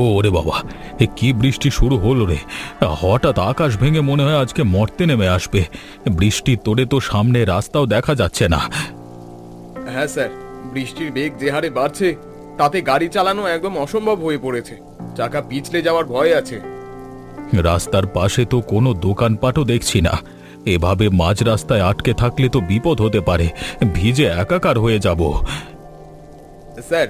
ওরে বাবা, এ কি বৃষ্টি শুরু হলো রে! হঠাৎ আকাশ ভেঙে মনে হয় আজকে মর্তে নেমে আসবে। বৃষ্টির তোড়ে তো সামনে রাস্তাও দেখা যাচ্ছে না। হ্যাঁ স্যার, বৃষ্টির বেগ যে হারে বাড়ছে তাতে গাড়ি চালানো একদম অসম্ভব হয়ে পড়েছে। চাকা পিছলে যাওয়ার ভয় আছে। রাস্তার পাশে তো কোনো দোকানপাটও দেখছি না। এভাবে মাঝ রাস্তায় আটকে থাকলে তো বিপদ হতে পারে, ভিজে একাকার হয়ে যাব। স্যার,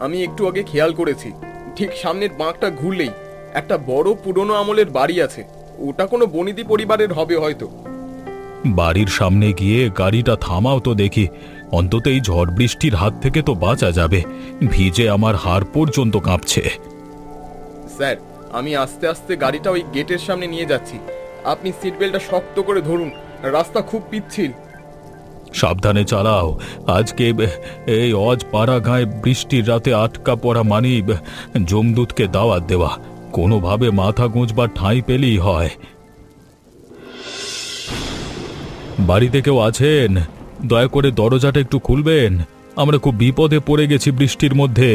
আমি একটু আগে খেয়াল করেছি, ঠিক সামনের বাঁকটা ঘুরলেই একটা বড় পুরনো আমলের বাড়ি আছে। ওটা কোনো বনিদি পরিবারের হবে হয়তো। বাড়ির সামনে গিয়ে গাড়িটা থামাও তো দেখি, অন্তত এই ঝড় বৃষ্টির হাত থেকে তো বাঁচা যাবে। ভিজে আমার হাড় পর্যন্ত কাঁপছে। স্যার, আমি আস্তে আস্তে গাড়িটা ওই গেটের সামনে নিয়ে যাচ্ছি। আপনি সিট বেল্টটা শক্ত করে ধরুন, রাস্তা খুব পিচ্ছিল। সাবধানে চালাও। আজকে এই অজপাড়া গায়ে বৃষ্টির রাতে আটকা পড়া মানি যমদূতকে দাওয়াত দেওয়া। কোনোভাবে মাথা গুঁজবার ঠাঁই পেলেই হয়। বাড়িতে কেউ আছেন? দয়া করে দরজাটা একটু খুলবেন, আমরা খুব বিপদে পড়ে গেছি বৃষ্টির মধ্যে।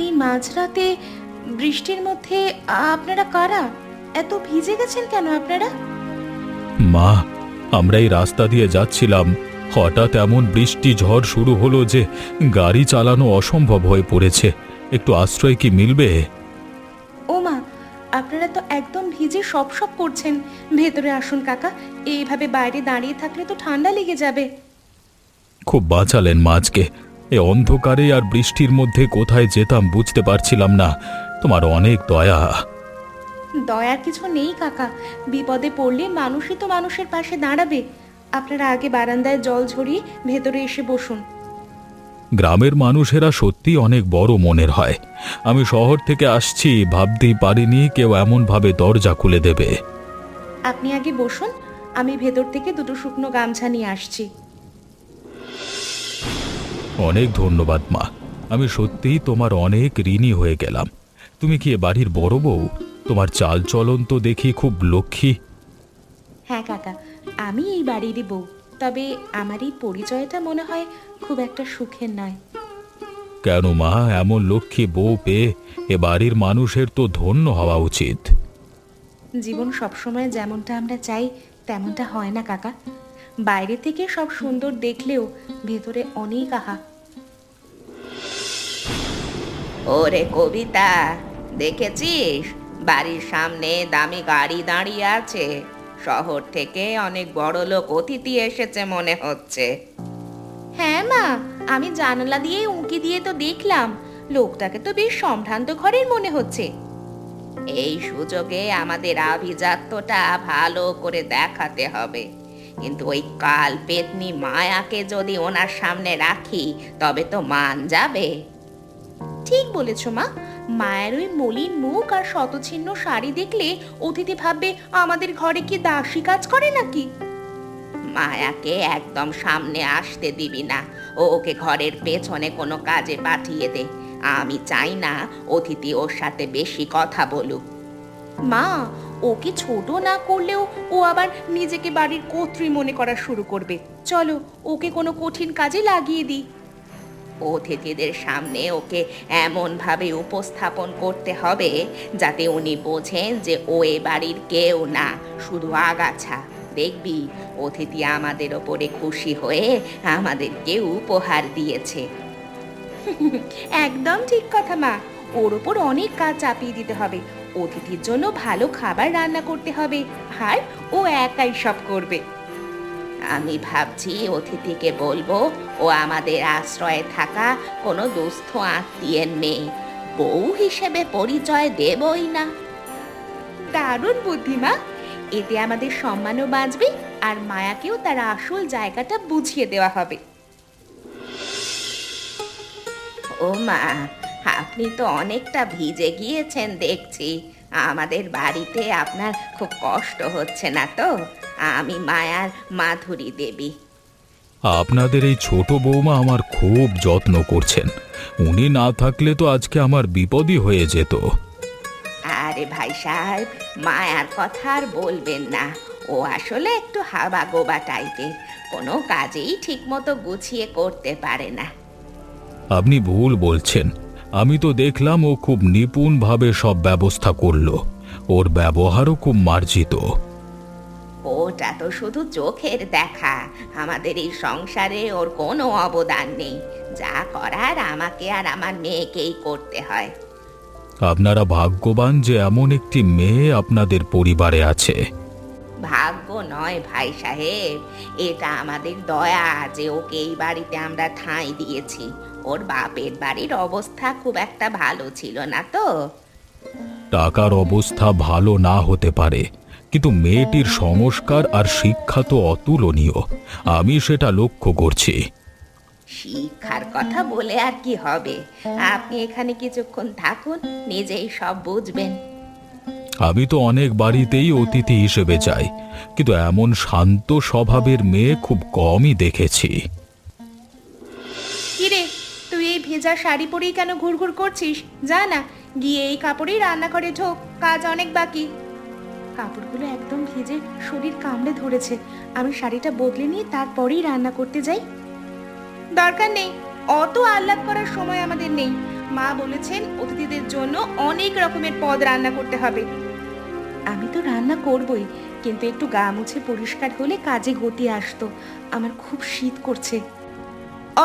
এই মাঝরাতে বৃষ্টির মধ্যে আপনারা কারা? এত ভিজে গেছেন কেন আপনারা? মা, আমরা এই রাস্তা দিয়ে যাচ্ছিলাম, হঠাৎ এমন বৃষ্টি ঝড় শুরু হলো যে গাড়ি চালানো অসম্ভব হয়ে পড়েছে। একটু আশ্রয় কি মিলবে? ও মা, আপনারা তো একদম ভিজে সপ সপ করছেন। ভেতরে আসুন কাকা, এইভাবে বাইরে দাঁড়িয়ে থাকলে তো ঠান্ডা লেগে যাবে। খুব বাঁচালেন মা আজকে। এ অন্ধকারে আর বৃষ্টির মধ্যে কোথায় যেতাম বুঝতে পারছিলাম না। তোমার অনেক দয়া। দয়ার কিছু নেই কাকা, বিপদে পড়লে মানুষই তো মানুষের পাশে দাঁড়াবে। আপনারা আগে বারান্দায় জল ঝরিয়ে ভেতরে এসে বসুন। গ্রামের মানুষেরা সত্যি অনেক বড় মনের হয়। আমি শহর থেকে আসছি, ভাবতেই পারিনি কেউ এমনভাবে দরজা খুলে দেবে। আপনি আগে বসুন, আমি ভেতর থেকে দুটো শুকনো গামছা নিয়ে আসছি। অনেক ধন্যবাদ মা, আমি সত্যিই তোমার অনেক ঋণী হয়ে গেলাম। তুমি কি এ বাড়ির বড় বউ? তোমার চাল চলন তো দেখি খুব লক্ষ্মী। হ্যাঁ কাকা, আমি এই বাড়িরই বউ। তবে আমার এই পরিচয়টা মনে হয় খুব একটা সুখের নয়। কেন মা, এমন লক্ষ্মী বউ পেয়ে এ বাড়ির মানুষের তো ধন্য হওয়া উচিত। জীবন সবসময় যেমনটা আমরা চাই তেমনটা হয় না কাকা। বাইরে থেকে সব সুন্দর দেখলেও ভেতরে অনেক আহা। ওরে কবিতা, দেখেছিস বাড়ির সামনে দামি গাড়ি দাঁড়িয়ে আছে? শহর থেকে অনেক বড় লোক অতিথি এসেছে মনে হচ্ছে। হ্যাঁ মা, আমি জানালা দিয়ে উঁকি দিয়ে তো দেখলাম। লোকটাকে তো বেশ সম্ভ্রান্ত ঘরের মনে হচ্ছে। এই সুযোগে আমাদের আভিজাত্যটা ভালো করে দেখাতে হবে। কিন্তু ওই কাল পেতনি মায়াকে যদি ওনার সামনে রাখি তবে তো মান যাবে। ঠিক বলেছ মা, মায়ের ওই মলিন মুখ আর শতছিন্ন শাড়ি দেখলে অতিথি ভাববে আমাদের ঘরে কি দাসী কাজ করে নাকি। মায়াকে একদম সামনে আসতে দিবি না। ওকে ঘরের পেছনে কোনো কাজে পাঠিয়ে দে। আমি চাই না অতিথি ওর সাথে বেশি কথা বলুক। মা, ওকে ছোট না করলেও ও আবার নিজেকে বাড়ির কর্ত্রী মনে করা শুরু করবে। চলো ওকে কোনো কঠিন কাজে লাগিয়ে দিই। অতিথিদের সামনে ওকে এমনভাবে উপস্থাপন করতে হবে যাতে উনি বোঝেন যে ও এ বাড়ির কেউ না, শুধু আগাছা। দেখবি অতিথি আমাদের ওপরে খুশি হয়ে আমাদেরকে উপহার দিয়েছে। একদম ঠিক কথা মা, ওর ওপর অনেক কাজ চাপিয়ে দিতে হবে। অতিথির জন্য ভালো খাবার রান্না করতে হবে, আর ও একাই সব করবে। আমি ভাবছি অতিথিকে বলবো ও আমাদের আশ্রয়ে থাকা কোনো দুস্থ আত্মীয়ের মেয়ে, বউ হিসেবে পরিচয় দেবই না। দারুণ বুদ্ধিমা, এতে আমাদের সম্মানও বাঁচবে আর মায়াকেও তার আসল জায়গাটা বুঝিয়ে দেওয়া হবে। ও মা, আপনি তো অনেকটা ভিজে গিয়েছেন দেখছি। আমাদের বাড়িতে আপনার খুব কষ্ট হচ্ছে না তো? আমি মায়ার মাধুরী দেবী। আপনাদের এই ছোট বৌমা আমার খুব যত্ন করছেন। উনি না থাকলে তো আজকে আমার বিপদই হয়ে যেত। আরে ভাই সাহেব, মায়ার কথা আর বলবেন না। ও আসলে একটু হাবা গোবা টাইপের, কোনো কাজেই ঠিক মতো গুছিয়ে করতে পারে না। আপনি ভুল বলছেন, আমি তো দেখলাম ও খুব নিপুণভাবে সব ব্যবস্থা করলো। ওর ব্যবহারও খুব মার্জিত। ওটা তো শুধু চোখের দেখা। আমাদের এই সংসারে ওর কোনো অবদান নেই। যা করার আমাকে আর আমার মেয়েকেই করতে হয়। আপনারা ভাগ্যবান যে এমন একটি মেয়ে আপনাদের পরিবারে আছে। ভাগ্য নয় ভাই সাহেব, এটা আমাদের দয়া যে ওকে এই বাড়িতে আমরা ঠাঁই দিয়েছি। ওর বাপের বাড়ির অবস্থা খুব একটা ভালো ছিল না তো। টাকার অবস্থা ভালো না হতে পারে, কিন্তু মেয়েটির সংস্কার আর শিক্ষা তো অতুলনীয়। আমি সেটা লক্ষ্য করছি। শিক্ষার কথা বলে আর কি হবে? আপনি এখানে কিছুক্ষণ থাকুন, নিজেই সব বুঝবেন। আমি তো অনেক বাড়িতেই অতিথি হিসেবে যাই, কিন্তু এমন শান্ত স্বভাবের মেয়ে খুব কমই দেখেছি। কিরে, তুই এই ভেজা শাড়ি পরেই কেন ঘুরঘুর করছিস? যা না, গিয়ে এই কাপড়েই রান্নাঘরে ঢোক, কাজ অনেক বাকি। কাপড়গুলো একদম ভিজে শরীর কামড়ে ধরেছে। আমি শাড়িটা বদলে নিয়ে তারপরেই রান্না করতে যাই। দরকার নেই, অত আহ্লাদ করার সময় আমাদের নেই। মা বলেছেন অতিথিদের জন্য অনেক রকমের পদ রান্না করতে হবে। আমি তো রান্না করবই, কিন্তু একটু গা মুছে পরিষ্কার হলে কাজে গতি আসতো। আমার খুব শীত করছে।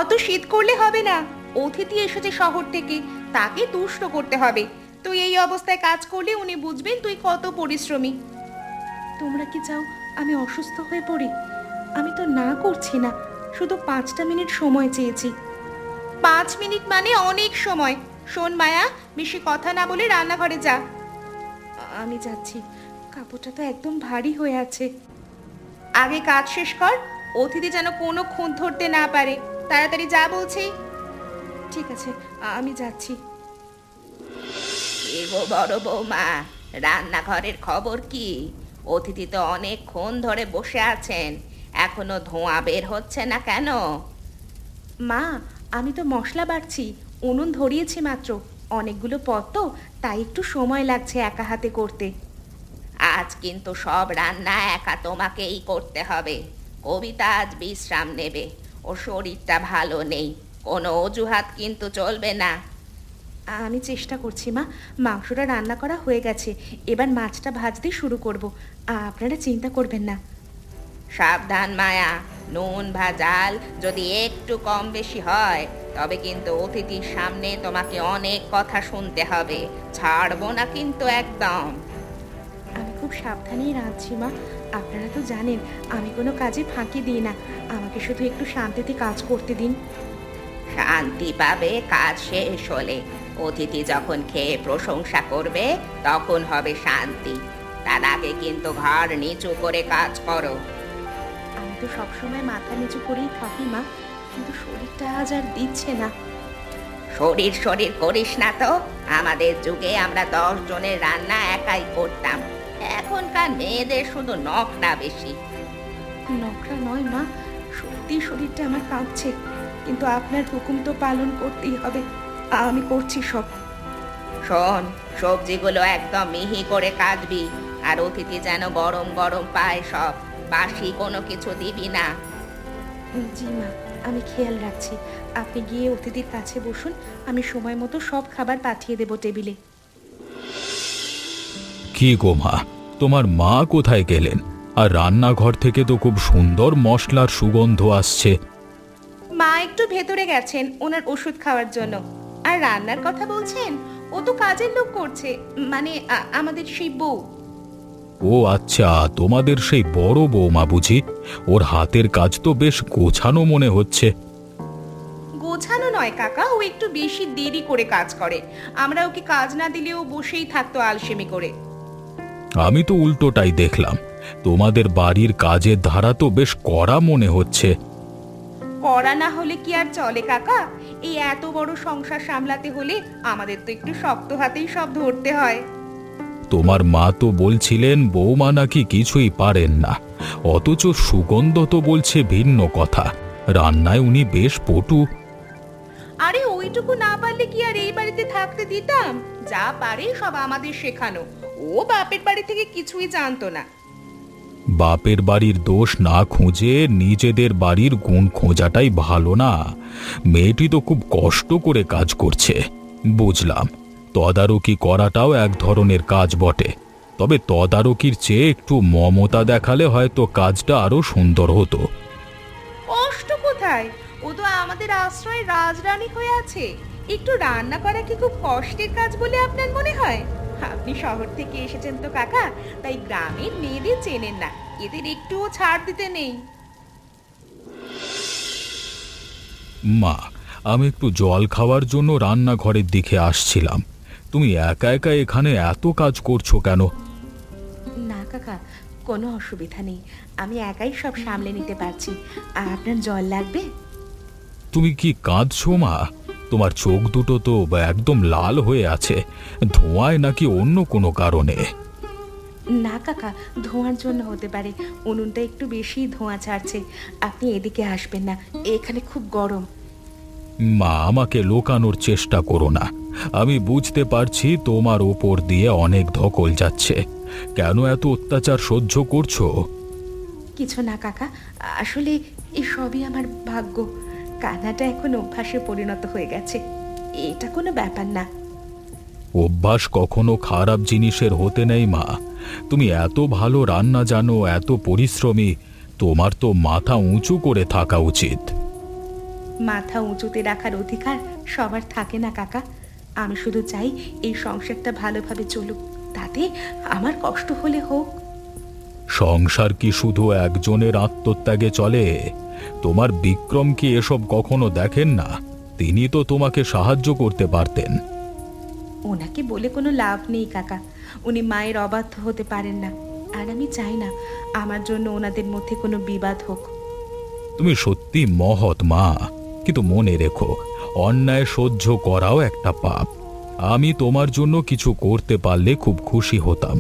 অত শীত করলে হবে না, অতিথি এসেছে শহর থেকে, তাকে তুষ্ট করতে হবে। তুই এই অবস্থায় কাজ করলে উনি বুঝবেন তুই কত পরিশ্রমী। তোমরা কি চাও আমি অসুস্থ হয়ে পড়ি? আমি তো না করছি না, শুধু 5টা মিনিট সময় চেয়েছি। 5 মিনিট মানে অনেক সময়। শোন মায়া, বেশি কথা না বলে রান্নাঘরে যা। আমি যাচ্ছি, কাপড়টা তো একদম ভারী হয়ে আছে। আগে কাজ শেষ কর, অতিথি যেন কোনো খুঁত ধরতে না পারে। তাড়াতাড়ি যা বলছি। ঠিক আছে, আমি যাচ্ছি। এ গো বড় বৌমা, রান্নাঘরের খবর কি? অতিথি তো অনেকক্ষণ ধরে বসে আছেন, এখনো ধোঁয়া বের হচ্ছে না কেন? মা, আমি তো মশলা বাটছি, উনুন ধরিয়েছি মাত্র। অনেকগুলো পদ তো, তাই একটু সময় লাগছে একা হাতে করতে। আজ কিন্তু সব রান্না একা তোমাকেই করতে হবে। কবিতা আজ বিশ্রাম নেবে, ওর শরীরটা ভালো নেই। কোনো অজুহাত কিন্তু চলবে না। আমি চেষ্টা করছি মা, মাংসটা রান্না করা হয়ে গেছে, এবার মাছটা ভাজতে শুরু করব। আপনারা চিন্তা করবেন না। সাবধান মায়া, নুন বা জাল যদি একটু কম বেশি হয় তবে কিন্তু অতিথির সামনে তোমাকে অনেক কথা শুনতে হবে। ছাড়বো না কিন্তু একদম। আমি খুব সাবধানেই রাঁধছি মা। আপনারা তো জানেন আমি কোনো কাজে ফাঁকি দিই না। আমাকে শুধু একটু শান্তিতে কাজ করতে দিন। শান্তি পাবে কাজ শেষ হলে। অতিথি যখন খেয়ে প্রশংসা করবে তখন হবে শান্তি। তার আগে কিন্তু ঘাড় নিচু করে কাজ করো। আমি তো সবসময় মাথা নিচু করেই থাকি মা, কিন্তু শরীরটা আজ আর দিচ্ছে না। শরীর শরীর করিস না তো। আমাদের যুগে আমরা 10 জনের রান্না একাই করতাম। এখনকার মেয়েদের শুধু নখরা বেশি। নকরা নয় মা, সত্যি শরীরটা আমার কাঁপছে, কিন্তু আপনার হুকুম তো পালন করতেই হবে। আমি করছি সব। শোন, সবজিগুলো একদম মিহি করে কাটবি, আর অতিথি যেন গরম গরম পায় সব। বাসি কোনো কিছু দিবি না। জি মা, আমি খেয়াল রাখছি। আপনি গিয়ে অতিথির কাছে বসুন, আমি সময় মতো সব খাবার পাঠিয়ে দেবো টেবিলে। কি গো মা, তোমার মা কোথায় গেলেন? আর রান্নাঘর থেকে তো খুব সুন্দর মশলার সুগন্ধ আসছে। মা একটু ভেতরে গেছেন ওনার ওষুধ খাওয়ার জন্য। আর রান্নার কথা বলছেন, ও তো কাজের লোক করছে, মানে আমাদের সেই বউ। ও আচ্ছা, তোমাদের সেই বড় বৌমা বুঝি? ওর হাতের কাজ তো বেশ গোছানো মনে হচ্ছে। গোছানো নয় কাকা, ও একটু বেশি দেরি করে কাজ করে। আমরা ওকে কাজ না দিলে ও বসেই থাকতো আলসেমি করে। আমি তো উল্টোটাই দেখলাম। তোমাদের বাড়ির কাজের ধারা তো বেশ কড়া মনে হচ্ছে। করা না হলে কি আর চলে কাকা? এই এত বড় সংসার সামলাতে হলে আমাদের তো একটু শক্ত হাতেই সব ধরতে হয়। তোমার মা তো বলছিলেন বৌমা নাকি কিছুই পারেন না, অথচ সুগন্ধ তো বলছে ভিন্ন কথা। রান্নায় উনি বেশ পটু। আরে ওইটুকু না পারলে কি আর এই বাড়িতে থাকতে দিতাম? যা পারে সব আমাদের শেখানো। ও বাপের বাড়ি থেকে কিছুই জানতো না। বাপের বাড়ির দোষ না খুঁজে নিজেদের বাড়ির গুণ খোঁজাটাই ভালো না? মেয়েটি তো খুব কষ্ট করে কাজ করছে। বুঝলাম, তদারকি করাটাও এক ধরনের কাজ বটে। তবে তদারকির চেয়ে একটু মমতা দেখালে হয়তো কাজটা আরো সুন্দর হতো। কষ্ট কোথায়? ও তো আমাদের আশ্রয়ে রাজরানী হয়ে আছে। একটু রান্না করা কি খুব কষ্টের কাজ বলে আপনার মনে হয়? আপনি শহর থেকে এসেছেন তো কাকা, তাই গ্রামের মেয়েদের চেনেন না, এদের একটুও ছাড় দিতে নেই। মা, আমি একটু জল খাওয়ার জন্য রান্নাঘরের দিকে আসছিলাম। তুমি একা একা এখানে এত কাজ করছো কেন? না কাকা, কোনো অসুবিধা নেই, আমি একাই সব সামলে নিতে পারছি। আর আপনার জল লাগবে? তুমি কি কাঁদছো মা? তোমার চোখ দুটো তো একদম লাল হয়ে আছে। ধোঁয়ায় নাকি অন্য কোনো কারণে? না কাকা, ধোঁয়ার জন্য হতে পারে, উনুনটা একটু বেশি ধোঁয়া ছাড়ছে। আপনি এদিকে আসবেন না, এখানে খুব গরম। মা, আমাকে লোকানোর চেষ্টা করো না। আমি বুঝতে পারছি তোমার ওপর দিয়ে অনেক ধকল যাচ্ছে। কেন এত অত্যাচার সহ্য করছো? কিছু না কাকা, আসলে এই সবই আমার ভাগ্য। কান্নাটা এখন অভ্যাসে পরিণত হয়ে গেছে, এটা কোনো ব্যাপার না। অভ্যাস কখনো খারাপ জিনিসের হতে নেই মা। তুমি এত ভালো রান্না জানো, এত পরিশ্রমী, তোমার তো মাথা উঁচু করে থাকা উচিত। মাথা উঁচুতে রাখার অধিকার সবার থাকে না কাকা। আমি শুধু চাই এই সংসারটা ভালোভাবে চলুক, তাতে আমার কষ্ট হলে হোক। সংসার কি শুধু একজনের আত্মত্যাগে চলে? তোমার বিক্রম কি এসব কখনো দেখেন না? তিনি তো তোমাকে সাহায্য করতে পারতেন। ওনাকে বলে কোনো লাভ নেই কাকা, উনি মায়ের অবাধ্য হতে পারেন না। আর আমি চাই না আমার জন্য ওনাদের মধ্যে কোনো বিবাদ হোক। তুমি সত্যি মহৎ মা, কিন্তু মনে রেখো, অন্যায় সহ্য করাও একটা পাপ। আমি তোমার জন্য কিছু করতে পারলে খুব খুশি হতাম,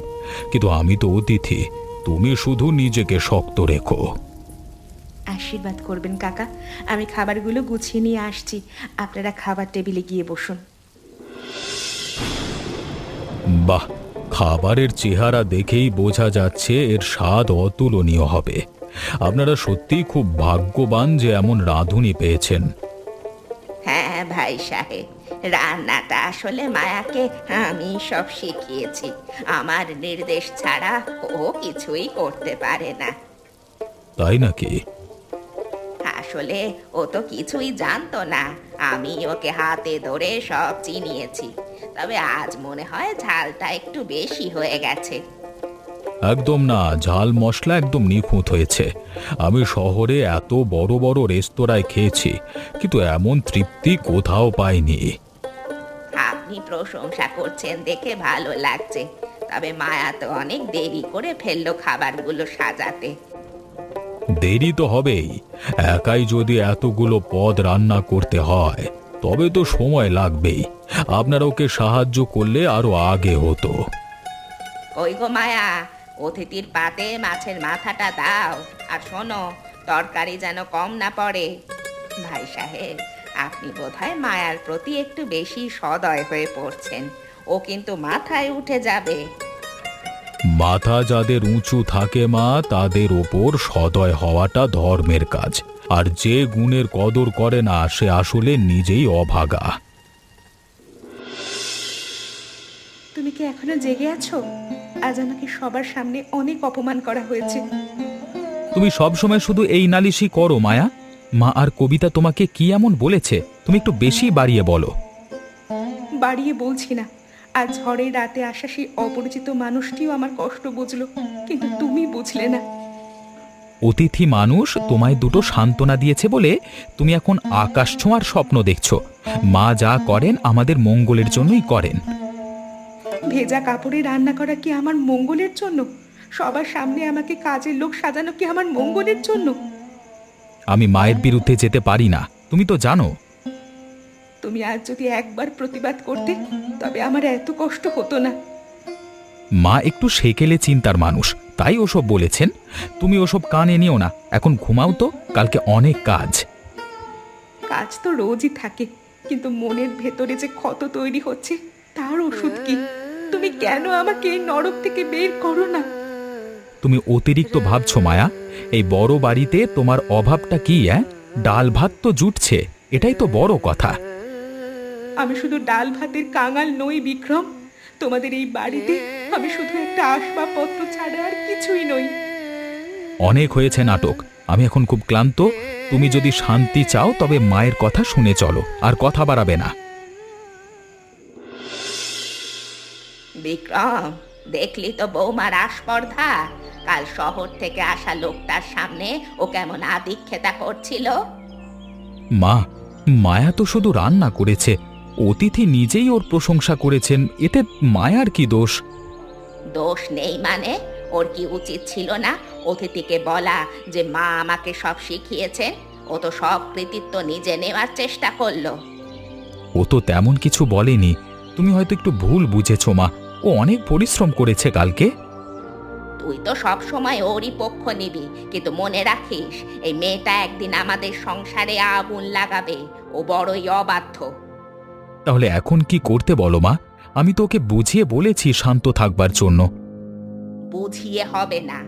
কিন্তু আমি তো অতিথি। তুমি শুধু নিজেকে শক্ত রেখো। আশীর্বাদ করবেন কাকা, আমি খাবারগুলো গুছিয়ে নিয়ে আসছি, আপনারা খাবার টেবিলে গিয়ে বসুন। বাহ, খাবারের চেহারা দেখেই বোঝা যাচ্ছে এর স্বাদ অতুলনীয় হবে। আপনারা সত্যিই খুব ভাগ্যবান যে এমন রাঁধুনি পেয়েছেন। হ্যাঁ ভাই সাহেব, রান্নাটা আসলে মায়াকে আমি সব শিখিয়েছি। আমার নির্দেশ ছাড়া ও কিছুই করতে পারে না। তাই নাকি? আসলে ও তো কিছুই জানতো না, আমি ওকে হাতে ধরে সব চিনিয়েছি। তবে আজ মনে হয় ঝালটা একটু বেশি হয়ে গেছে। একদম না, ঝাল মশলা একদম নিখুঁত হয়েছে। আমি শহরে এত বড় বড় রেস্তোরাঁয় খেয়েছি, কিন্তু এমন তৃপ্তি কোথাও পাইনি। আপনি প্রশংসা করছেন দেখে ভালো লাগছে, তবে মায়া তো অনেক দেরি করে ফেললো খাবারগুলো সাজাতে। দেরি তো হবেই। একাই যদি এতগুলো পদ রান্না করতে হয় তবে তো সময় লাগবেই। আপনারা ওকে সাহায্য করলে আরো আগে হতো। কই গো মায়া, অতিথির পাতে মাছের মাথাটা দাও। আর শোনো, তরকারি যেন কম না পড়ে। ভাই সাহেব, আপনি বোধহয় মায়ার প্রতি একটু বেশি সদয় হয়ে পড়ছেন। ও কিন্তু মাথায় উঠে যাবে। মাথা যাদের উঁচু থাকে মা, তাদের ওপর সদয় হওয়াটা ধর্মের কাজ। আর যে গুণের কদর করে না সে আসলে নিজেই অভাগা। তুমি কি এখনো জেগে আছো? আজ আমাকে সবার সামনে অনেক অপমান করা হয়েছে। তুমি সবসময় শুধু এই নালিশই করো মায়া। মা আর কবিতা তোমাকে কি এমন বলেছে? তুমি একটু বেশি বাড়িয়ে বলো। বাড়িয়ে বলছি না, আজ ঝড়ের রাতে আসা সেই অপরিচিত মানুষটিও আমার কষ্ট বুঝলো, কিন্তু তুমি বুঝলে না। অতিথি মানুষ তোমায় দুটো সান্ত্বনা দিয়েছে বলে তুমি এখন আকাশ ছোঁয়ার স্বপ্ন দেখছো। মা যা করেন আমাদের মঙ্গলের জন্যই করেন। ভেজা কাপড়ে রান্না করা কি আমার মঙ্গলের জন্য? সবার সামনে আমাকে কাজের লোক সাজানো কি আমার মঙ্গলের জন্য? আমি মায়ের বিরুদ্ধে যেতে পারি না, তুমি তো জানো। তুমি আজ যদি একবার প্রতিবাদ করতে, তবে আমার এত কষ্ট হতো না। মা একটু সেকেলে চিন্তার মানুষ, তাই ওসব বলেছেন। তুমি ওসব কানে নিও না, এখন ঘুমাও তো, কালকে অনেক কাজ। কাজ তো রোজই থাকে, কিন্তু মনের ভেতরে যে ক্ষত তৈরি হচ্ছে তার ওষুধ কি? তুমি কেন আমাকে এই নরক থেকে বের করো না? তুমি অতিরিক্ত ভাবছো মায়া। এই বড় বাড়িতে তোমার অভাবটা কি? ডাল ভাত তো জুটছে, এটাই তো বড় কথা। আমি শুধু ডাল ভাতের কাঙাল নই বিক্রম। তোমাদের এই বাড়িতে আমি শুধু একটা আসবাবপত্র ছাড়া আর কিছুই নই। অনেক হয়েছে নাটক, আমি এখন খুব ক্লান্ত। তুমি যদি শান্তি চাও তবে মায়ের কথা শুনে চলো, আর কথা বাড়াবে না। বিক্রম, দেখলি তো বৌমার আস্পর্ধা? কাল শহর থেকে আসা লোকটার সামনে ও কেমন আদিক্ষেতা করছিল। মা, মায়া তো শুধু রান্না করেছে, অতিথি নিজেই ওর প্রশংসা করেছেন, এতে মায়ার কি দোষ? দোষ নেই মানে? ওর কি উচিত ছিল না অতিথিকে বলা যে মা আমাকে সব শিখিয়েছেন? ও তো সব কৃতিত্ব নিজে নেওয়ার চেষ্টা করলো। ও তো তেমন কিছু বলেনি, তুমি হয়তো একটু ভুল বুঝেছো মা। ও অনেক পরিশ্রম করেছে কালকে। তুই তো সব সময় ওরই পক্ষ নিবি, কিন্তু মনে রাখিস এই মেয়েটা একদিন আমাদের সংসারে আগুন লাগাবে। ও বড়ই অবাধ্য। তাহলে এখন কি করতে বলো মা? আমি তো ওকে বুঝিয়ে বলেছি শান্ত থাকবার জন্য। বুঝিয়ে হবে না,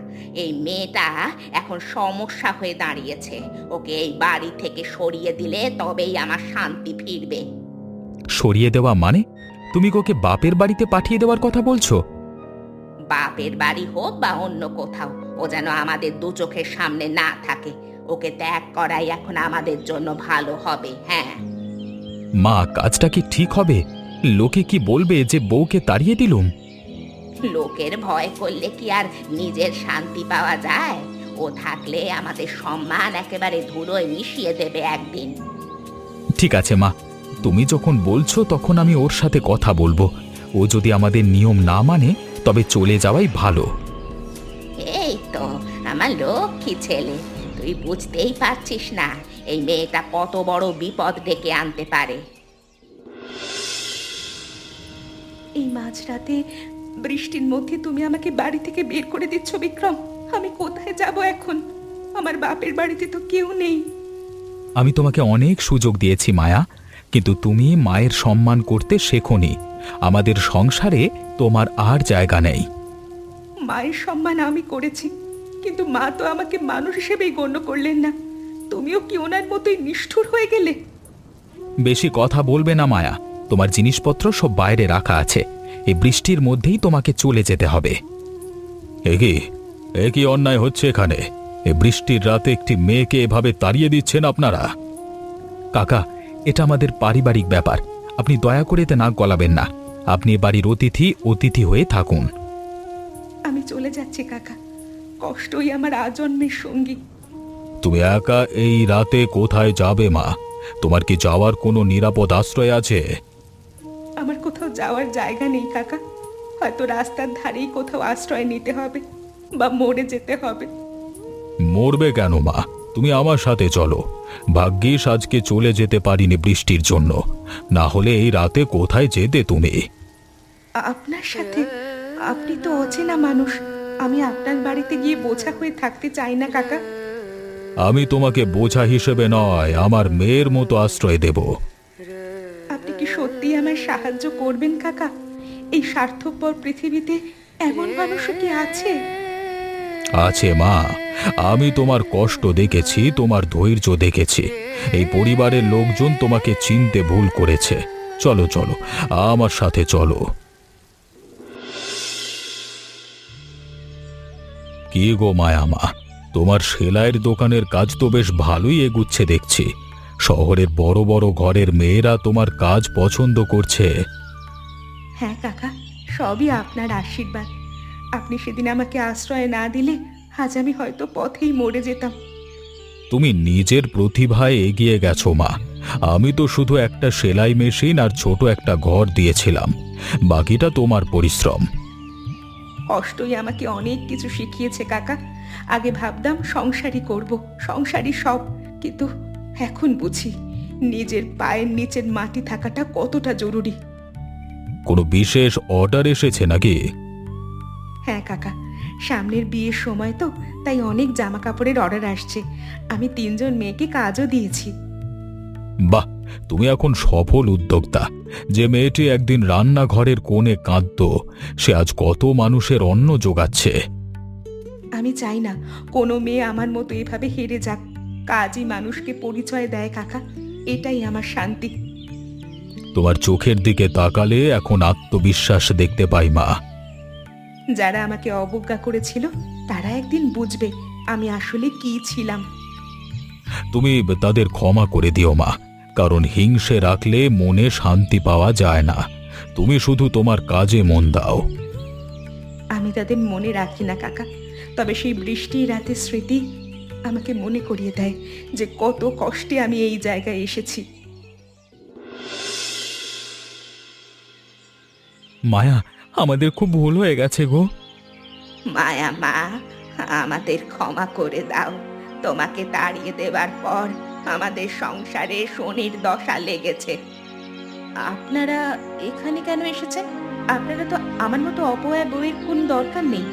এই মেয়েটা এখন সমস্যা হয়ে দাঁড়িয়েছে। ওকে এই বাড়ি থেকে সরিয়ে দিলে তবেই আমার শান্তি ফিরবে। সরিয়ে দেওয়া মানে? তুমি ওকে বাপের বাড়িতে পাঠিয়ে দেওয়ার কথা বলছো? বাপের বাড়ি হোক বা অন্য কোথাও, ও যেন আমাদের দু চোখের সামনে না থাকে। ওকে ত্যাগ করাই এখন আমাদের জন্য ভালো হবে। হ্যাঁ মা, কাজটা কি ঠিক হবে? লোকে কি বলবে যে বউকে তাড়িয়ে দিলুম? লোকের ভয় করলে কি আর নিজের শান্তি পাওয়া যায়? ও থাকলে আমাদের সম্মান একেবারে ধুলোয় মিশিয়ে দেবে একদিন। ঠিক আছে মা, তুমি যখন বলছো তখন আমি ওর সাথে কথা বলবো। ও যদি আমাদের নিয়ম না মানে তবে চলে যাওয়াই ভালো। এই তো আমার লক্ষ্মী ছেলে, তুই বুঝতেই পারছিস না এই মেয়েটা কত বড় বিপদ ডেকে আনতে পারে। এই মাঝরাতে বৃষ্টির মধ্যে তুমি আমাকে বাড়ি থেকে বের করে দিচ্ছ বিক্রম। আমি কোথায় যাব এখন? আমার বাপের বাড়িতে তো কেউ নেই। আমি তোমাকে অনেক সুযোগ দিয়েছি মায়া, কিন্তু তুমি মায়ের সম্মান করতে শেখোনি। আমাদের সংসারে তোমার আর জায়গা নেই। মায়ের সম্মান আমি করেছি, কিন্তু মা তো আমাকে মানুষ হিসেবেই গণ্য করলেন না। তুমিও কি ওনার মতোই নিষ্ঠুর হয়ে গেলে? বেশি কথা বলবে না মায়া, তোমার জিনিসপত্র সব বাইরে রাখা আছে। এই বৃষ্টির মধ্যেই তোমাকে চলে যেতে হবে। এ কি অন্যায় হচ্ছে এখানে? এই বৃষ্টির রাতে একটি মেয়েকে এভাবে তাড়িয়ে দিচ্ছেন আপনারা? কাকা, এটা আমাদের পারিবারিক ব্যাপার, আপনি দয়া করে এতে নাক গলাবেন না। আপনি এ বাড়ির অতিথি হয়ে থাকুন। আমি চলে যাচ্ছি কাকা, কষ্টই আমার আজন্মের সঙ্গী। তুমি একা এই রাতে কোথায় যাবে মা? তোমার কি যাওয়ার কোনো নিরাপদ আশ্রয় আছে? আমার কোথাও যাওয়ার জায়গা নেই কাকা, হয়তো রাস্তার ধারেই কোথাও আশ্রয় নিতে হবে বা মরে যেতে হবে। মরবে কেন মা? তুমি আমার সাথে চলো। ভাগ্যিস আজকে চলে যেতে পারিনি বৃষ্টির জন্য, না হলে এই রাতে কোথায় যেতে তুমি? আপনার সাথে? আপনি তো অচেনা মানুষ, আমি আপনার বাড়িতে গিয়ে বোঝা হয়ে থাকতে চাই না কাকা। আমি তোমাকে বোঝা হিসেবে নয়, আমার মেয়ের মতো আশ্রয় দেব। আপনি কি সত্যি আমার সাহায্য করবেন কাকা? এই স্বার্থপর পৃথিবীতে এমন মানুষও কি আছে? আছে মা, আমি তোমার কষ্ট দেখেছি, তোমার ধৈর্য দেখেছি। এই পরিবারের লোকজন তোমাকে চিনতে ভুল করেছে। চলো চলো, আমার সাথে চলো। কি গো মায়া মা, তোমার সেলাইয়ের দোকানের কাজ তো বেশ ভালোই এগুচ্ছে দেখছি। শহরের বড় বড় ঘরের মেয়েরা তোমার কাজ পছন্দ করছে। হ্যাঁ কাকা, সবই আপনার আশীর্বাদ। আপনি সেদিন আমাকে আশ্রয় না দিলে আজ আমি হয়তো পথেই মরে যেতাম। তুমি নিজের প্রতিভায় এগিয়ে গেছো মা। আমি তো শুধু একটা সেলাই মেশিন আর ছোট একটা ঘর দিয়েছিলাম, বাকিটা তোমার পরিশ্রম। কষ্টই আমাকে অনেক কিছু শিখিয়েছে কাকা। আগে ভাবতাম সংসারই করব, সংসারই সব, কিন্তু এখন বুঝি নিজের পায়ের নিচের মাটি থাকাটা কতটা জরুরি। কোনো বিশেষ অর্ডার এসেছে নাকি? হ্যাঁ কাকা, সামনের বিয়ের সময় তো, তাই অনেক জামা কাপড়ের অর্ডার আসছে। আমি 3 জন মেয়েকে কাজও দিয়েছি। বাহ, তুমি এখন সফল উদ্যোক্তা। যে মেয়েটি একদিন রান্নাঘরের কোণে কাঁদতো, সে আজ কত মানুষের অন্ন যোগাচ্ছে। আমি চাই না কোনো মেয়ে আমার মতো এভাবে হেরে যাক। কাজই মানুষকে পরিচয় দেয় কাকা, এটাই আমার শান্তি। তোমার চোখের দিকে তাকালে এখন আত্মবিশ্বাস দেখতে পাই মা। যারা আমাকে অবজ্ঞা করেছিল তারা একদিন বুঝবে আমি আসলে কি ছিলাম। তুমি তাদের ক্ষমা করে দিও মা, কারণ হিংসে রাখলে মনে শান্তি পাওয়া যায় না। তুমি শুধু তোমার কাজে মন দাও। আমি তাদের মনে রাখি না কাকা, তবে সেই বৃষ্টির রাতের স্মৃতি আমাকে মনে করিয়ে দেয় যে কত কষ্টে আমি এই জায়গায় এসেছি। মায়া, আমাদের খুব ভুল হয়ে গেছে গো। মায়া মা, আমাদের ক্ষমা করে দাও। তোমাকে তাড়িয়ে দেবার পর আমাদের সংসারে শনির দশা লেগেছে। আপনারা এখানে কেন এসেছেন? আপনারা তো আমার মতো অপয়া বউয়ের কোনো দরকার নেই।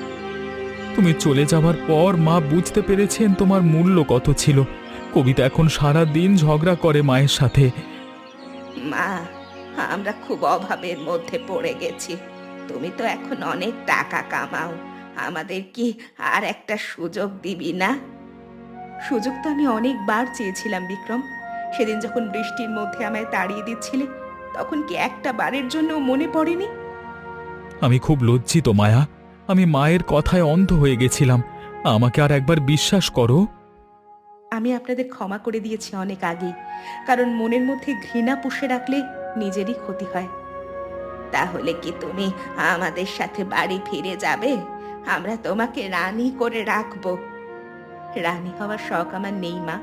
তুমি চলে যাবার পর মা বুঝতে পেরেছেন তোমার মূল্য কত ছিল। কবিতা এখন সারা দিন ঝগড়া করে মায়ের সাথে। মা, আমরা খুব অভাবের মধ্যে পড়ে গেছি। তুমি তো এখন অনেক টাকা কামাও, আমাদের কি আর একটা সুযোগ দিবি না? সুযোগ তো আমি অনেকবার চেয়েছিলাম বিক্রম। সেদিন যখন বৃষ্টির মধ্যে আমায় তাড়িয়ে দিচ্ছিলে তখন কি একটা বারের জন্য মনে পড়েনি? আমি খুব লজ্জিত মায়া, আমি মায়ের কথায় অন্ধ হয়ে গেছিলাম। আমাকে আর একবার বিশ্বাস করো। আমি আপনাদের ক্ষমা করে দিয়েছি অনেক আগেই, কারণ মনের মধ্যে ঘৃণা পুষে রাখলে নিজেরই ক্ষতি হয়। তাহলে কি তুমি আমাদের সাথে বাড়ি ফিরে যাবে? আমরা তোমাকে রানী করে রাখবো। রানী হওয়ার শখ আমার নেই মা।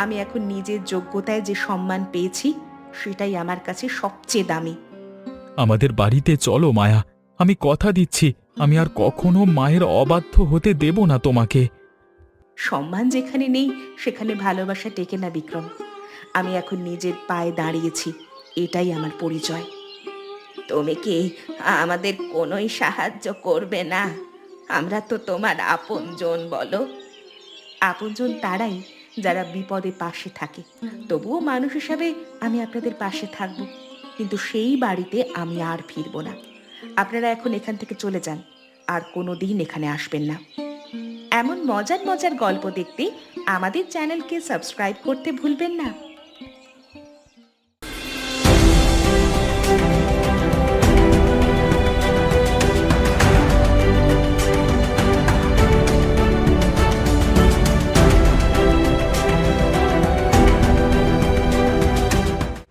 আমি এখন নিজের যোগ্যতায় যে সম্মান পেয়েছি সেটাই আমার কাছে সবচেয়ে দামি। আমাদের বাড়িতে চলো মায়া, আমি কথা দিচ্ছি আমি আর কখনো মায়ের অবাধ্য হতে দেব না তোমাকে। সম্মান যেখানে নেই সেখানে ভালোবাসা টেকে না বিক্রম। আমি এখন নিজের পায়ে দাঁড়িয়েছি, এটাই আমার পরিচয়। তুমি কি আমাদের কোনোই সাহায্য করবে না? আমরা তো তোমার আপনজন, বলো। আপনজন তারাই যারা বিপদে পাশে থাকে। তবুও মানুষ হিসাবে আমি আপনাদের পাশে থাকব, কিন্তু সেই বাড়িতে আমি আর ফিরব না। আপনারা এখন এখান থেকে চলে যান, আর কোনো দিন এখানে আসবেন না। এমন মজার মজার গল্প দেখতে আমাদের চ্যানেলকে সাবস্ক্রাইব করতে ভুলবেন না।